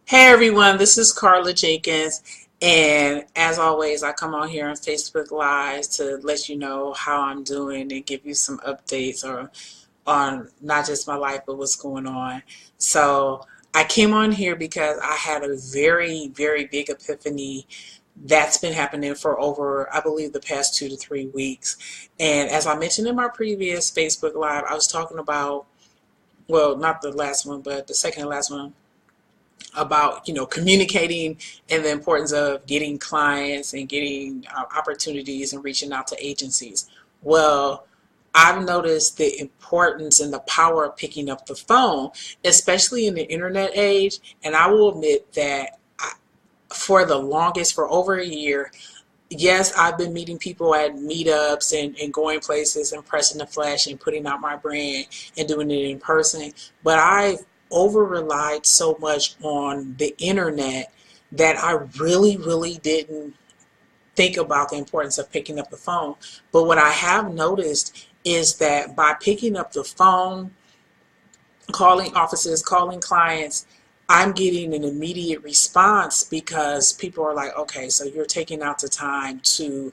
Hey everyone, this is Carla Jenkins, and as always, I come on here on Facebook Live to let you know how I'm doing and give you some updates or on not just my life but what's going on. So I came on here because I had a very, very big epiphany that's been happening for over, I believe, the past 2 to 3 weeks. And as I mentioned in my previous Facebook Live, I was talking about, well, not the last one, but the second to last one about communicating and the importance of getting clients and getting opportunities and reaching out to agencies. Well, I've noticed the importance and the power of picking up the phone, especially in the internet age. And I will admit that for the longest, for over a year, yes, I've been meeting people at meetups and going places and pressing the flesh and putting out my brand and doing it in person. But I've over relied so much on the internet that I really, really didn't think about the importance of picking up the phone. But what I have noticed is that by picking up the phone, calling offices, calling clients, I'm getting an immediate response because people are like, okay, so you're taking out the time to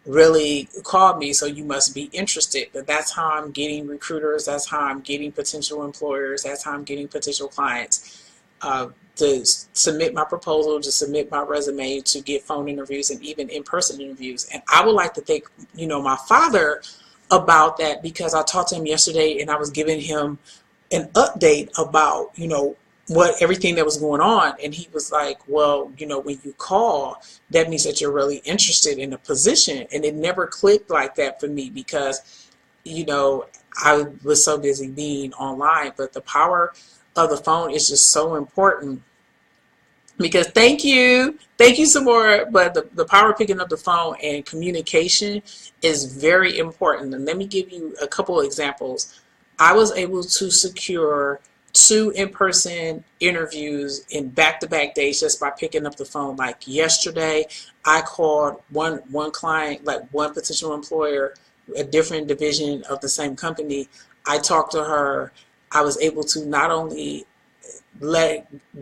really call me, so you must be interested. But that's how I'm getting recruiters, that's how I'm getting potential employers, that's how I'm getting potential clients to submit my proposal, to submit my resume, to get phone interviews and even in-person interviews. And I would like to thank my father about that, because I talked to him yesterday and I was giving him an update about what everything that was going on, and he was like, well, when you call, that means that you're really interested in a position. And it never clicked like that for me because I was so busy being online. But the power of the phone is just so important, because thank you some more, but the power of picking up the phone and communication is very important. And let me give you a couple of examples. I was able to secure two in-person interviews in back-to-back days just by picking up the phone. Like yesterday, I called one client, like one potential employer, a different division of the same company. I talked to her. I was able to not only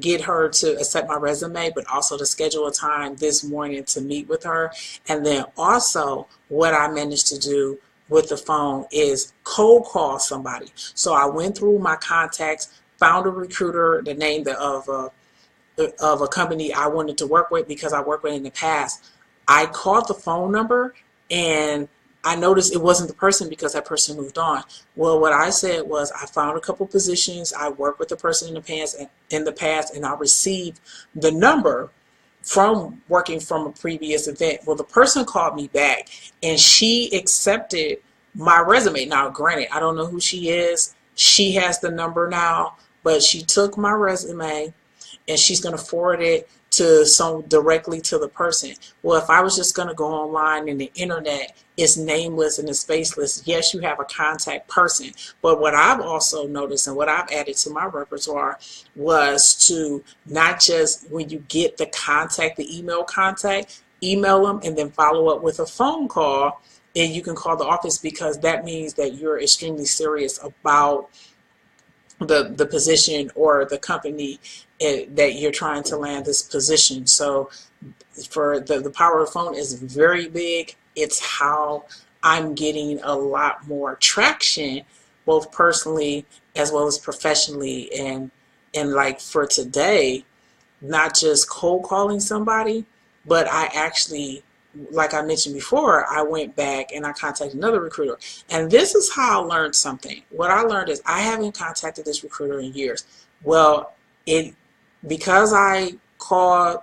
get her to accept my resume, but also to schedule a time this morning to meet with her. And then also what I managed to do with the phone is cold call somebody. So I went through my contacts, found a recruiter, the name of a company I wanted to work with because I worked with in the past. I called the phone number and I noticed it wasn't the person because that person moved on. Well, what I said was I found a couple positions. I worked with the person in the past, and I received the number from working from a previous event. Well, the person called me back and she accepted my resume. Now, granted, I don't know who she is. She has the number now, but she took my resume and she's going to forward it to directly to the person. Well, if I was just going to go online and the internet is nameless and it's faceless, yes, you have a contact person. But what I've also noticed and what I've added to my repertoire was to not just when you get the contact, the email contact, email them and then follow up with a phone call, and you can call the office, because that means that you're extremely serious about the position or the company that you're trying to land this position. So for the power of the phone is very big. It's how I'm getting a lot more traction, both personally as well as professionally. And like for today, not just cold calling somebody, but I actually, like I mentioned before, I went back and I contacted another recruiter. And this is how I learned something. What I learned is I haven't contacted this recruiter in years. Well, because I called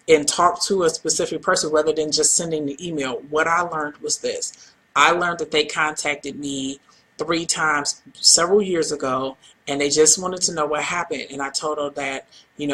and talked to a specific person rather than just sending the email, what I learned was this. I learned that they contacted me 3 times several years ago, and they just wanted to know what happened. And I told her that,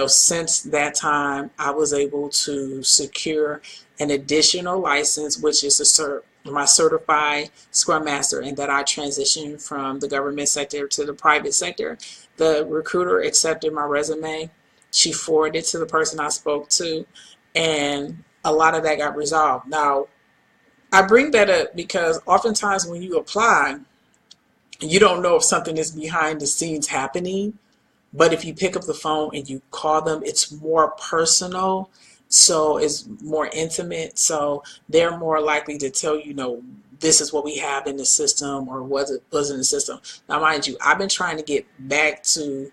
since that time, I was able to secure an additional license, which is my certified Scrum Master, and that I transitioned from the government sector to the private sector. The recruiter accepted my resume. She forwarded it to the person I spoke to, and a lot of that got resolved. Now, I bring that up because oftentimes when you apply, you don't know if something is behind the scenes happening But if you pick up the phone and you call them, it's more personal. So it's more intimate. So they're more likely to tell you, this is what we have in the system or was in the system. Now, mind you, I've been trying to get back to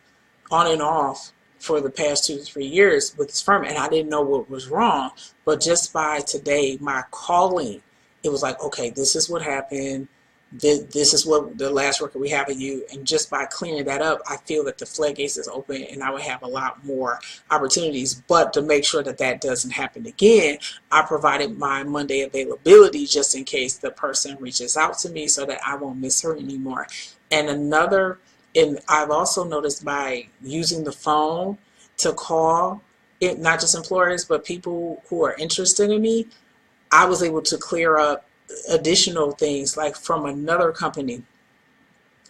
on and off for the past 2 to 3 years with this firm, and I didn't know what was wrong. But just by today, my calling, it was like, okay, this is what happened. This is what the last record we have of you. And just by clearing that up, I feel that the floodgates is open and I would have a lot more opportunities. But to make sure that that doesn't happen again, I provided my Monday availability just in case the person reaches out to me so that I won't miss her anymore. And I've also noticed by using the phone to call it, not just employers, but people who are interested in me, I was able to clear up additional things like from another company.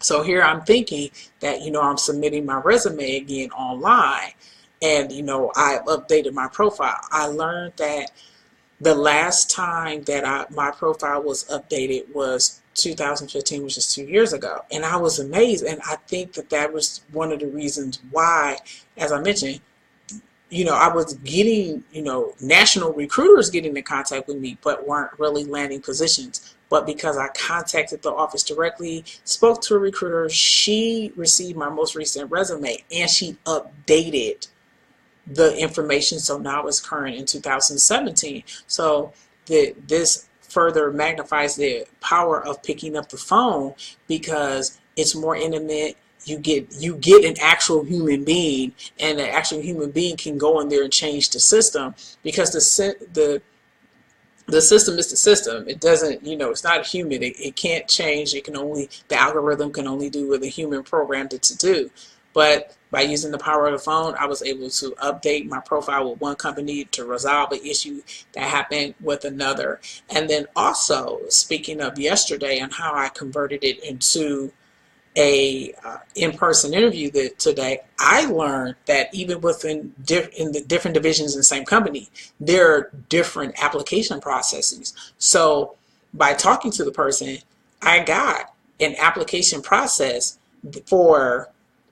So here I'm thinking that, I'm submitting my resume again online and, I've updated my profile. I learned that the last time that my profile was updated was 2015, which is 2 years ago. And I was amazed. And I think that that was one of the reasons why, as I mentioned, I was getting, national recruiters getting in contact with me, but weren't really landing positions. But because I contacted the office directly, spoke to a recruiter, she received my most recent resume and she updated the information. So now it's current in 2017. So this further magnifies the power of picking up the phone because it's more intimate. You get an actual human being, and the actual human being can go in there and change the system because the system is the system. It doesn't, it's not human. It can't change. The algorithm can only do what the human programmed it to do. But by using the power of the phone, I was able to update my profile with one company to resolve an issue that happened with another. And then also, speaking of yesterday and how I converted it into a in-person interview today, I learned that even in the different divisions in the same company, there are different application processes. So by talking to the person, I got an application process for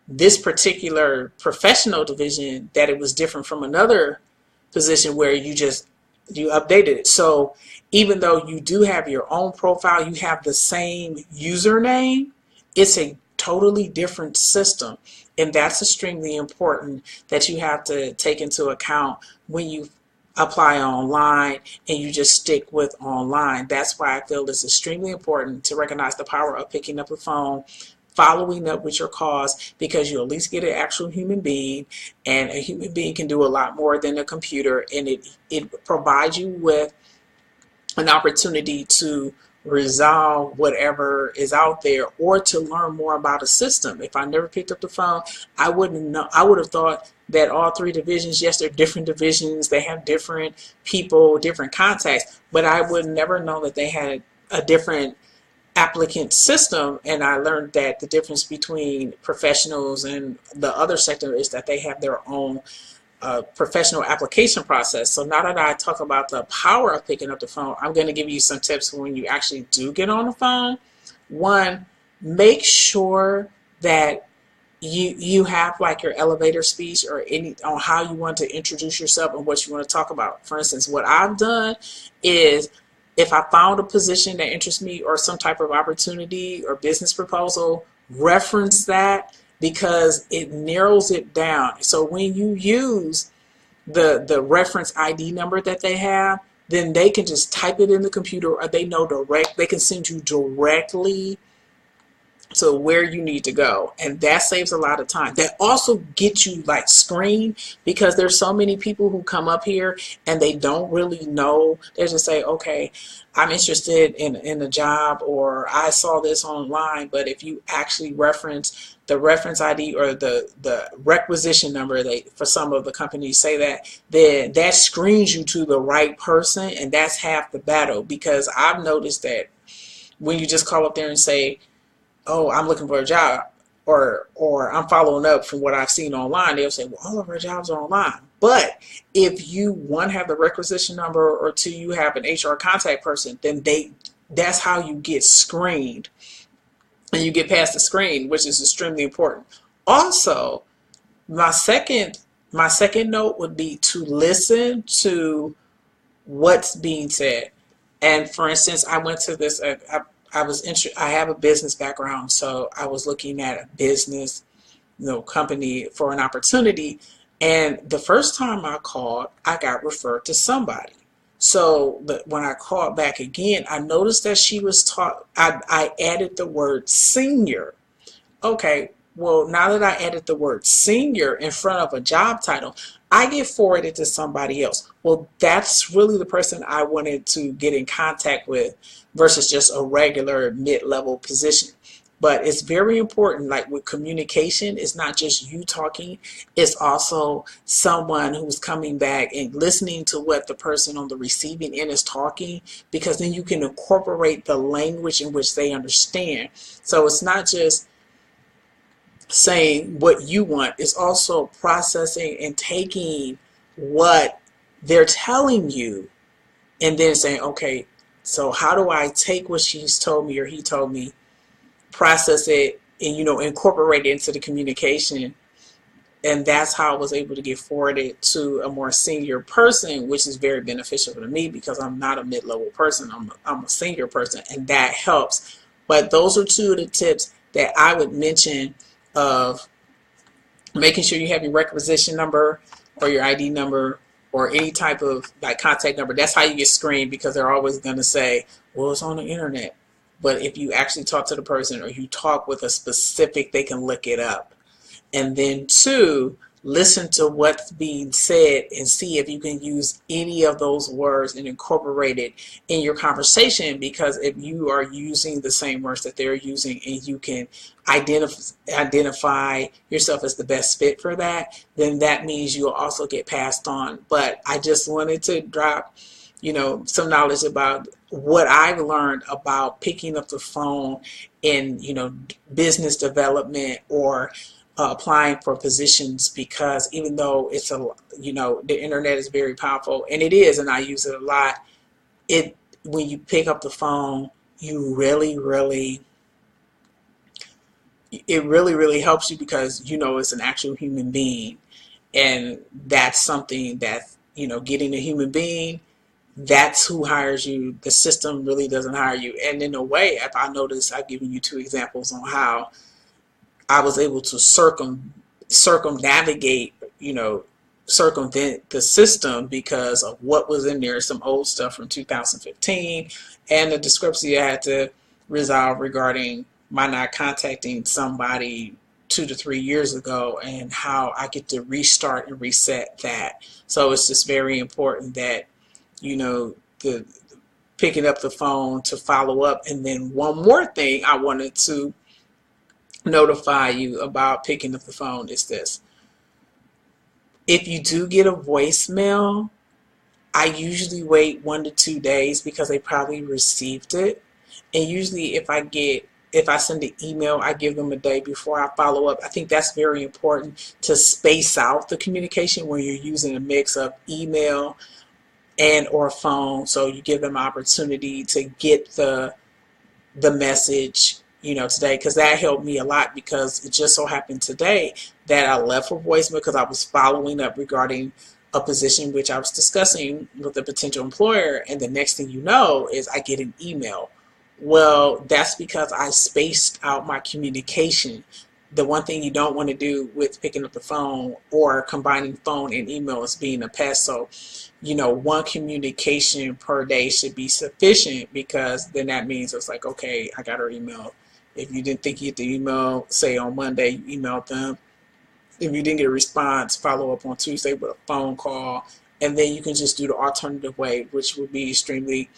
this particular professional division that it was different from another position where you updated it. So even though you do have your own profile, you have the same username, it's a totally different system. And that's extremely important that you have to take into account when you apply online and you just stick with online. That's why I feel it's extremely important to recognize the power of picking up the phone, following up with your calls, because you at least get an actual human being, and a human being can do a lot more than a computer, and it provides you with an opportunity to resolve whatever is out there or to learn more about a system. If I never picked up the phone, I wouldn't know. I would have thought that all three divisions, yes, they're different divisions, they have different people, different contacts, but I would never know that they had a different applicant system. And I learned that the difference between professionals and the other sector is that they have their own professional application process. So now that I talk about the power of picking up the phone, I'm going to give you some tips for when you actually do get on the phone. One, make sure that you have like your elevator speech or any on how you want to introduce yourself and what you want to talk about. For instance, what I've done is if I found a position that interests me or some type of opportunity or business proposal, reference that, because it narrows it down. So when you use the reference ID number that they have, then they can just type it in the computer, or they can send you directly to where you need to go, and that saves a lot of time. That also gets you like screened, because there's so many people who come up here and they don't really know. They just say, okay, I'm interested in a job, or I saw this online. But if you actually reference the reference ID or the requisition number, for some of the companies say that, then that screens you to the right person, and that's half the battle. Because I've noticed that when you just call up there and say, oh, I'm looking for a job, or I'm following up from what I've seen online, they'll say, well, all of our jobs are online. But if you, one, have the requisition number, or two, you have an HR contact person, then that's how you get screened, and you get past the screen, which is extremely important. Also, My second my second note would be to listen to what's being said. And for instance, I went to this. I have a business background, so I was looking at a business, company for an opportunity. And the first time I called, I got referred to somebody. So, but when I called back again, I noticed that she was taught. I added the word senior. Okay, well, now that I added the word senior in front of a job title, I get forwarded to somebody else. Well, that's really the person I wanted to get in contact with versus just a regular mid-level position. But it's very important, like with communication, it's not just you talking, it's also someone who's coming back and listening to what the person on the receiving end is talking, because then you can incorporate the language in which they understand. So it's not just saying what you want, is also processing and taking what they're telling you and then saying, okay, so how do I take what she's told me or he told me, process it, and incorporate it into the communication. And that's how I was able to get forwarded to a more senior person, which is very beneficial to me because I'm not a mid-level person. I'm a senior person, and that helps. But those are two of the tips that I would mention, of making sure you have your requisition number or your ID number or any type of like contact number. That's how you get screened, because they're always going to say, well, it's on the internet. But if you actually talk to the person or you talk with a specific, they can look it up. And then two, listen to what's being said and see if you can use any of those words and incorporate it in your conversation. Because if you are using the same words that they're using and you can identify yourself as the best fit for that, then that means you'll also get passed on. But I just wanted to drop, some knowledge about what I've learned about picking up the phone in, business development or applying for positions, because even though the internet is very powerful, and it is, and I use it a lot, when you pick up the phone, you it really helps you, because it's an actual human being. And that's something that, getting a human being, that's who hires you. The system really doesn't hire you. And in a way, if I notice, I've given you two examples on how I was able to circumnavigate, circumvent the system because of what was in there, some old stuff from 2015, and the discrepancy I had to resolve regarding my not contacting somebody 2 to 3 years ago, and how I get to restart and reset that. So it's just very important that, the picking up the phone to follow up. And then one more thing I wanted to notify you about picking up the phone is this. If you do get a voicemail, I usually wait 1 to 2 days because they probably received it. And usually if I send an email, I give them a day before I follow up. I think that's very important, to space out the communication when you're using a mix of email and or phone, so you give them opportunity to get the message, today. Because that helped me a lot, because it just so happened today that I left a voicemail because I was following up regarding a position which I was discussing with a potential employer, and the next thing you know is I get an email. Well, that's because I spaced out my communication. The one thing you don't want to do with picking up the phone or combining phone and email is being a pest. So, one communication per day should be sufficient, because then that means it's like, okay, I got her email. If you didn't think you get the email, say on Monday, you emailed them. If you didn't get a response, follow up on Tuesday with a phone call. And then you can just do the alternative way, which would be extremely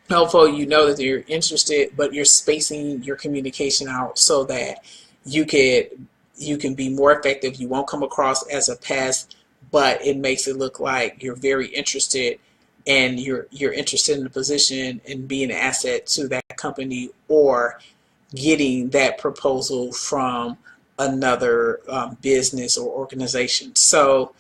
helpful. You know that you're interested, but you're spacing your communication out so that you can be more effective. You won't come across as a pest, but it makes it look like you're very interested, and you're interested in the position and being an asset to that company, or getting that proposal from another business or organization. So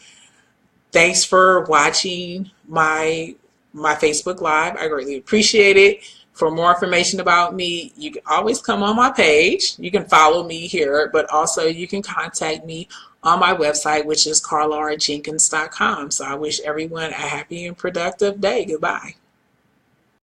thanks for watching my Facebook Live. I greatly appreciate it. For more information about me, you can always come on my page. You can follow me here, but also you can contact me on my website, which is carlarjenkins.com. So I wish everyone a happy and productive day. Goodbye.